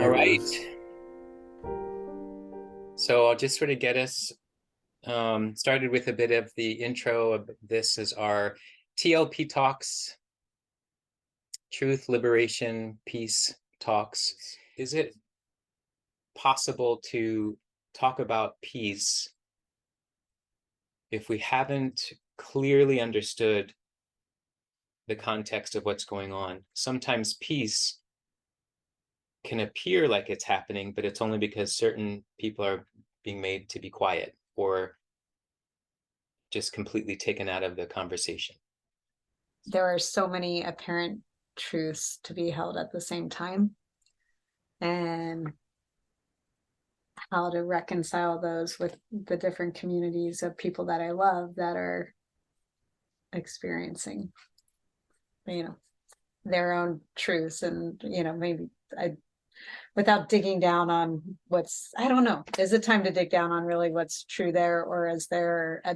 All right. Lars. So I'll just sort of get us started with a bit of the intro. This is our TLP Talks, Truth, Liberation, Peace Talks. Is it possible to talk about peace if we haven't clearly understood the context of what's going on? Sometimes peace can appear like it's happening, but it's only because certain people are being made to be quiet or just completely taken out of the conversation. There are so many apparent truths to be held at the same time, and how to reconcile those with the different communities of people that I love that are experiencing, their own truths. And, maybe without digging down on I don't know, is it time to dig down on really what's true there? Or is there a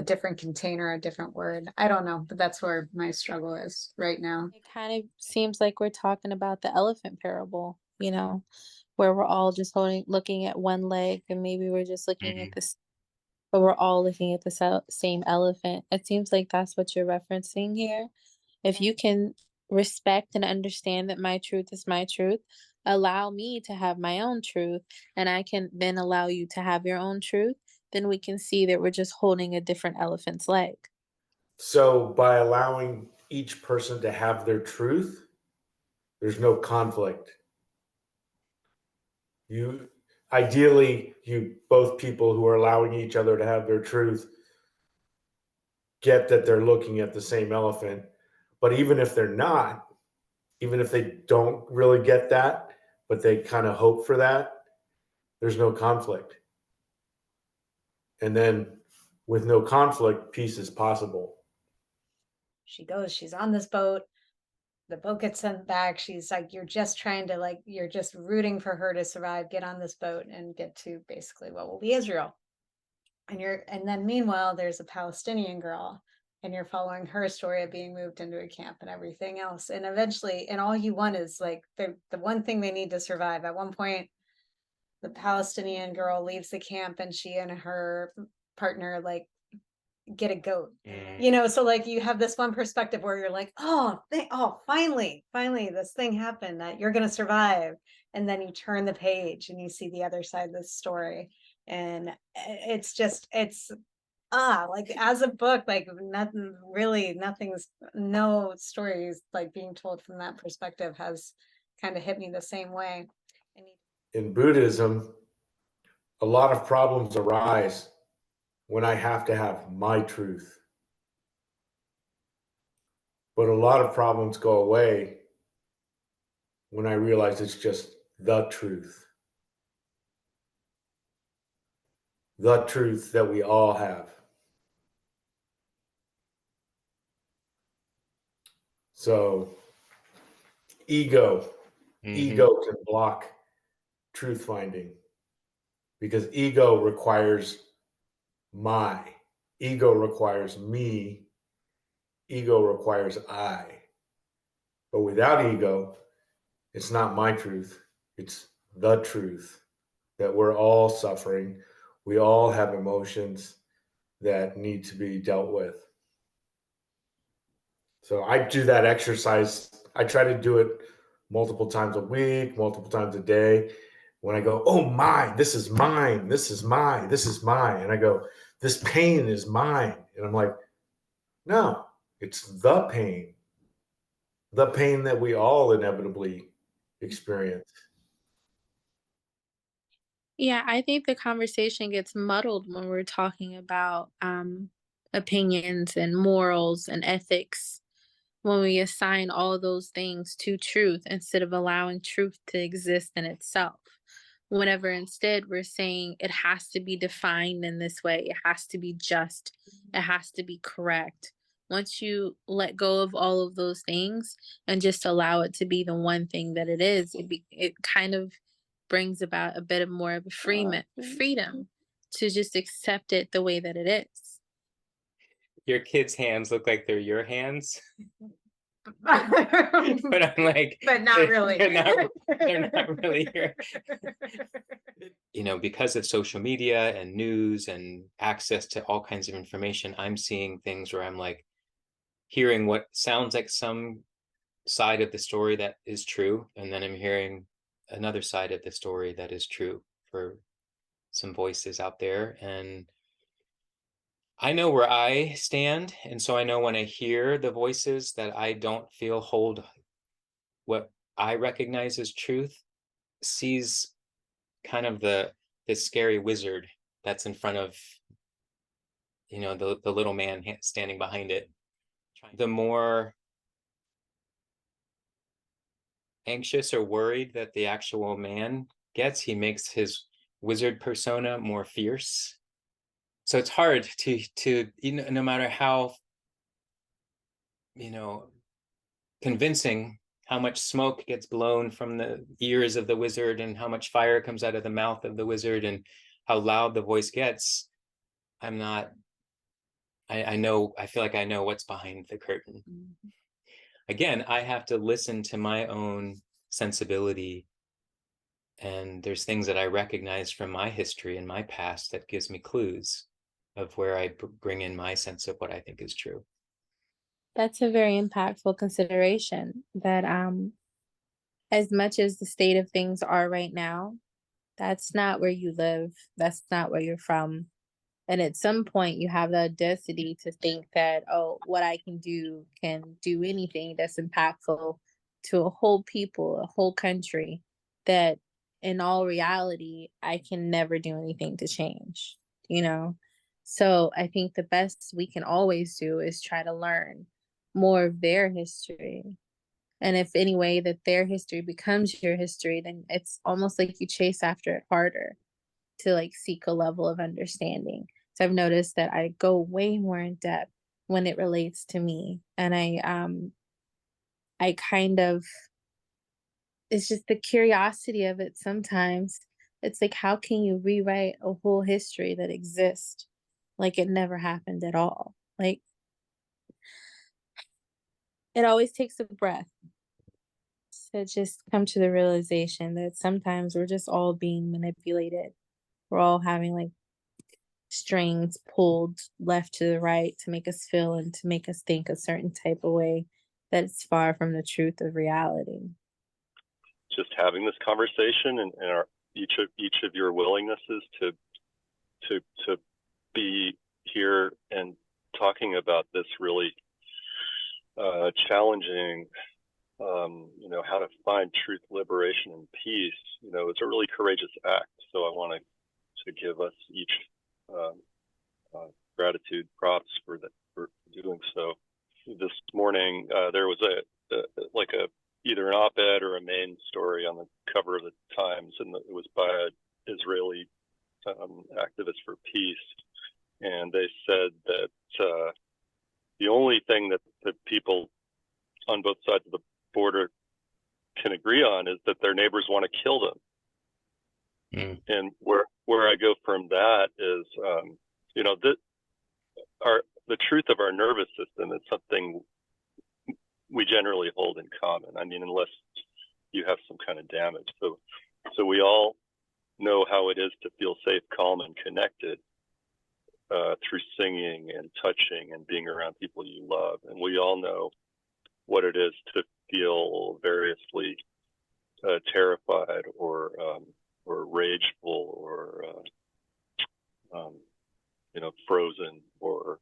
different container, a different word? I don't know, but that's where my struggle is right now. It kind of seems like we're talking about the elephant parable, where we're all just looking at one leg, and maybe we're just looking at this, but we're all looking at the same elephant. It seems like that's what you're referencing here. If you can respect and understand that my truth is my truth, allow me to have my own truth, and I can then allow you to have your own truth, then we can see that we're just holding a different elephant's leg. So by allowing each person to have their truth, there's no conflict. Ideally, both people who are allowing each other to have their truth get that they're looking at the same elephant. But even if they're not, even if they don't really get that, but they kind of hope for that, there's no conflict. And then with no conflict, peace is possible. She's on this boat. The boat gets sent back. She's like, you're just rooting for her to survive, get on this boat and get to basically what will be Israel. And then meanwhile, there's a Palestinian girl, and you're following her story of being moved into a camp and everything else. And eventually, and all you want is like the one thing they need to survive. At one point, the Palestinian girl leaves the camp, and she and her partner get a goat. So like you have this one perspective where you're like, finally this thing happened that you're going to survive. And then you turn the page and you see the other side of the story. And it's like as a book, like no stories like being told from that perspective has kind of hit me the same way. In Buddhism, a lot of problems arise when I have to have my truth. But a lot of problems go away when I realize it's just the truth. The truth that we all have. So ego can block truth finding, because ego requires ego requires me, ego requires I. But without ego, it's not my truth, it's the truth that we're all suffering. We all have emotions that need to be dealt with. So I do that exercise. I try to do it multiple times a week, multiple times a day. When I go, oh, mine, this is mine, this is mine, this is mine. And I go, this pain is mine. And I'm like, no, it's the pain that we all inevitably experience. Yeah, I think the conversation gets muddled when we're talking about opinions and morals and ethics, when we assign all those things to truth instead of allowing truth to exist in itself. Whenever instead we're saying it has to be defined in this way, it has to be just, it has to be correct. Once you let go of all of those things and just allow it to be the one thing that it is, it kind of brings about a bit of more of a freedom to just accept it the way that it is. Your kids' hands look like they're your hands. But I'm like, but not really. they're not really here. You know, because of social media and news and access to all kinds of information, I'm seeing things where I'm like hearing what sounds like some side of the story that is true, and then I'm hearing another side of the story that is true for some voices out there. And I know where I stand, and so I know when I hear the voices that I don't feel hold what I recognize as truth, sees kind of this scary wizard that's in front of, you know, the little man standing behind it. The more anxious or worried that the actual man gets, he makes his wizard persona more fierce. So it's hard to you know, no matter how, you know, convincing, how much smoke gets blown from the ears of the wizard and how much fire comes out of the mouth of the wizard and how loud the voice gets, I'm not, I know, I feel like I know what's behind the curtain. Again, I have to listen to my own sensibility, and there's things that I recognize from my history and my past that gives me clues of where I bring in my sense of what I think is true. That's a very impactful consideration that as much as the state of things are right now, that's not where you live. That's not where you're from. And at some point you have the audacity to think that, oh, what I can do anything that's impactful to a whole people, a whole country, that in all reality, I can never do anything to change, you know? So I think the best we can always do is try to learn more of their history. And if any way that their history becomes your history, then it's almost like you chase after it harder to like seek a level of understanding. So I've noticed that I go way more in depth when it relates to me. And I kind of, it's just the curiosity of it sometimes. It's like, how can you rewrite a whole history that exists like it never happened at all? Like, it always takes a breath to just come to the realization that sometimes we're just all being manipulated. We're all having like strings pulled left to the right to make us feel and to make us think a certain type of way that's far from the truth of reality. Just having this conversation and our each of your willingnesses to be here and talking about this really challenging, you know, how to find truth, liberation, and peace. You know, it's a really courageous act. So I want to give us each gratitude, props for doing so. This morning there was either an op-ed or a main story on the cover of the Times, and it was by an Israeli activist for peace, and they said that the only thing that people on both sides of the border can agree on is that their neighbors want to kill them. And where I go from that is, you know, the truth of our nervous system is something we generally hold in common. I mean, unless you have some kind of damage. So we all know how it is to feel safe, calm, and connected through singing and touching and being around people you love. And we all know what it is to feel variously terrified or rageful or you know, frozen or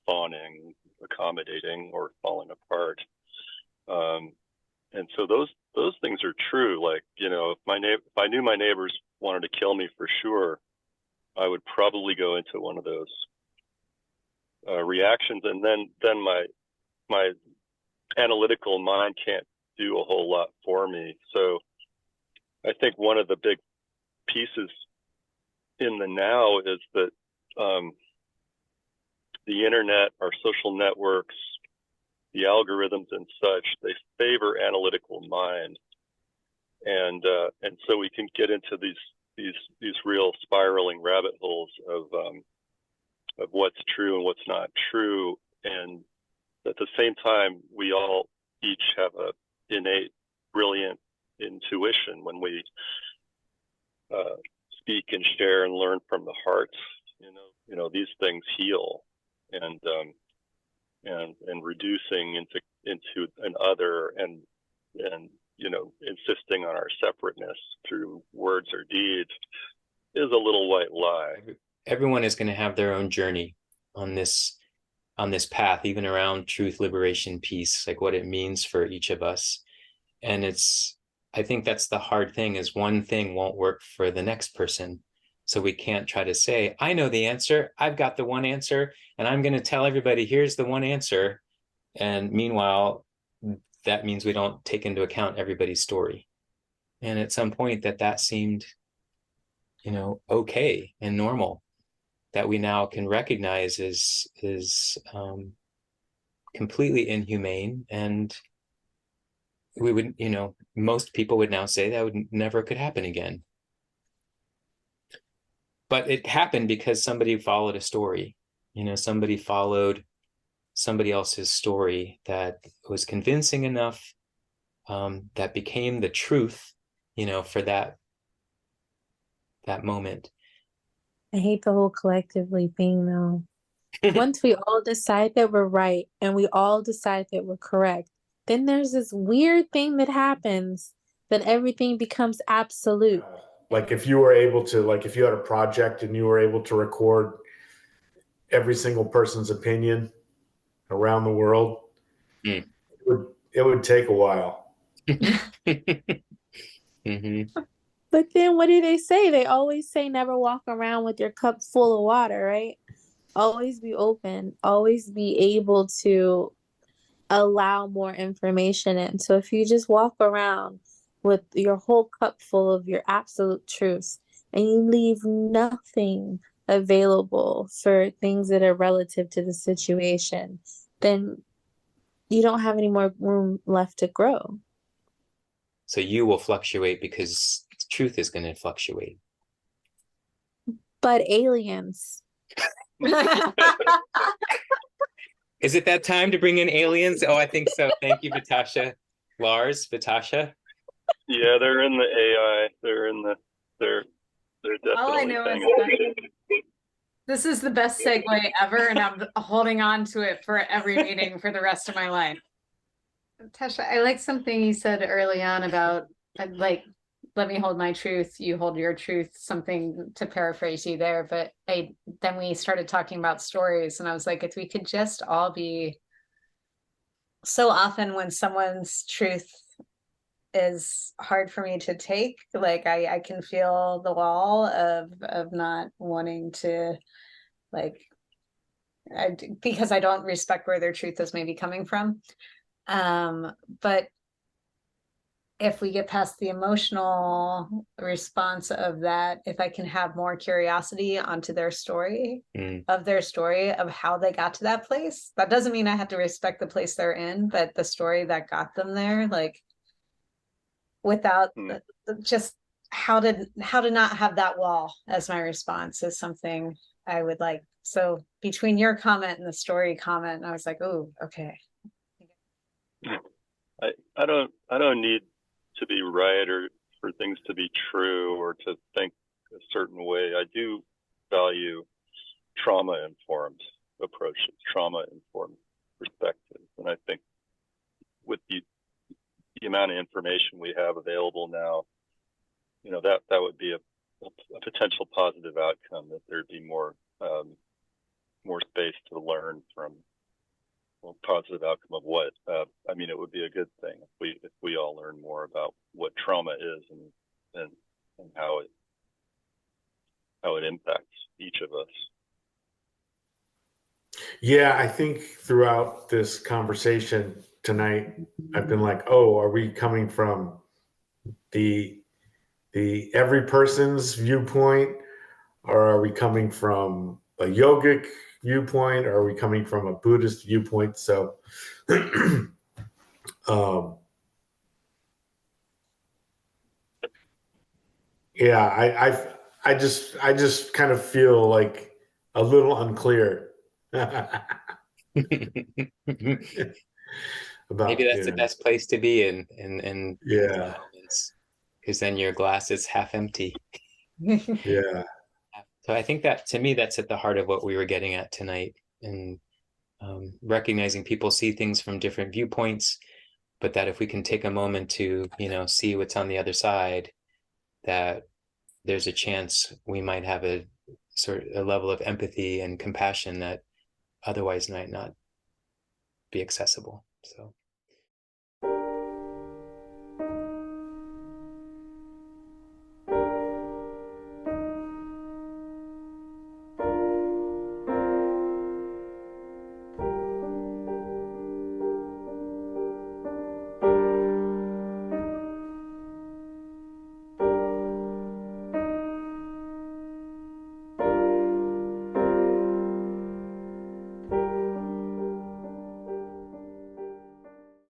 fawning, accommodating, or falling apart. And so those things are true. Like, you know, if I knew my neighbors wanted to kill me for sure, I would probably go into one of those reactions, and then my analytical mind can't do a whole lot for me. So I think one of the big pieces in the now is that the internet, our social networks, the algorithms and such, they favor analytical mind, and so we can get into these real spiraling rabbit holes of what's true and what's not true, and at the same time, we all each have a innate, brilliant intuition when we speak and share and learn from the heart. These things heal, and reducing into an other, and insisting on our separateness through words or deeds is a little white lie. Everyone is going to have their own journey on this path, even around truth, liberation, peace, like what it means for each of us. And I think that's the hard thing, is one thing won't work for the next person. So we can't try to say, I know the answer, I've got the one answer, and I'm going to tell everybody, here's the one answer. And meanwhile, that means we don't take into account everybody's story. And at some point that seemed, okay and normal, that we now can recognize is completely inhumane. And we would, most people would now say that never could happen again. But it happened because somebody followed a story, somebody followed somebody else's story that was convincing enough, that became the truth, for that moment. I hate the whole collectively thing though. Once we all decide that we're right and we all decide that we're correct, then there's this weird thing that happens that everything becomes absolute. Like if you were able to, like if you had a project and you were able to record every single person's opinion around the world, it would take a while. Mm-hmm. But then what do they say? They always say never walk around with your cup full of water, right? Always be open, always be able to allow more information in. So if you just walk around with your whole cup full of your absolute truths and you leave nothing available for things that are relative to the situation, then you don't have any more room left to grow. So you will fluctuate because truth is going to fluctuate. But aliens. Is it that time to bring in aliens? Oh, I think so. Thank you, Vatasha. Lars, Vatasha. Yeah, they're in the AI. They're definitely. All I know is that this is the best segue ever, and I'm holding on to it for every meeting for the rest of my life. Tasha, I like something you said early on about let me hold my truth, you hold your truth, something to paraphrase you there. But then we started talking about stories, and I was like, if we could just all be, so often when someone's truth is hard for me to take, like I can feel the wall of not wanting to, because I don't respect where their truth is maybe coming from. But if we get past the emotional response of that, if I can have more curiosity onto their story, of how they got to that place, that doesn't mean I have to respect the place they're in, but the story that got them there, without just how to not have that wall as my response is something I would like. So between your comment and the story comment, I was like, oh, okay. I don't need to be right or for things to be true or to think a certain way. I do value trauma-informed approaches, trauma-informed perspectives. And I think with the amount of information we have available now, that would be a potential positive outcome, that there'd be more space to learn from. Well, positive outcome of what? It would be a good thing if we all learn more about what trauma is and how it impacts each of us. Yeah, I think throughout this conversation tonight, I've been like, oh, are we coming from the every person's viewpoint, or are we coming from a yogic viewpoint, or are we coming from a Buddhist viewpoint? So yeah, I just kind of feel like a little unclear. About, Maybe that's the yeah, best place to be in these yeah, moments, because then your glass is half empty. yeah. So I think that, to me, that's at the heart of what we were getting at tonight, and recognizing people see things from different viewpoints, but that if we can take a moment to, see what's on the other side, that there's a chance we might have a sort of a level of empathy and compassion that otherwise might not be accessible. So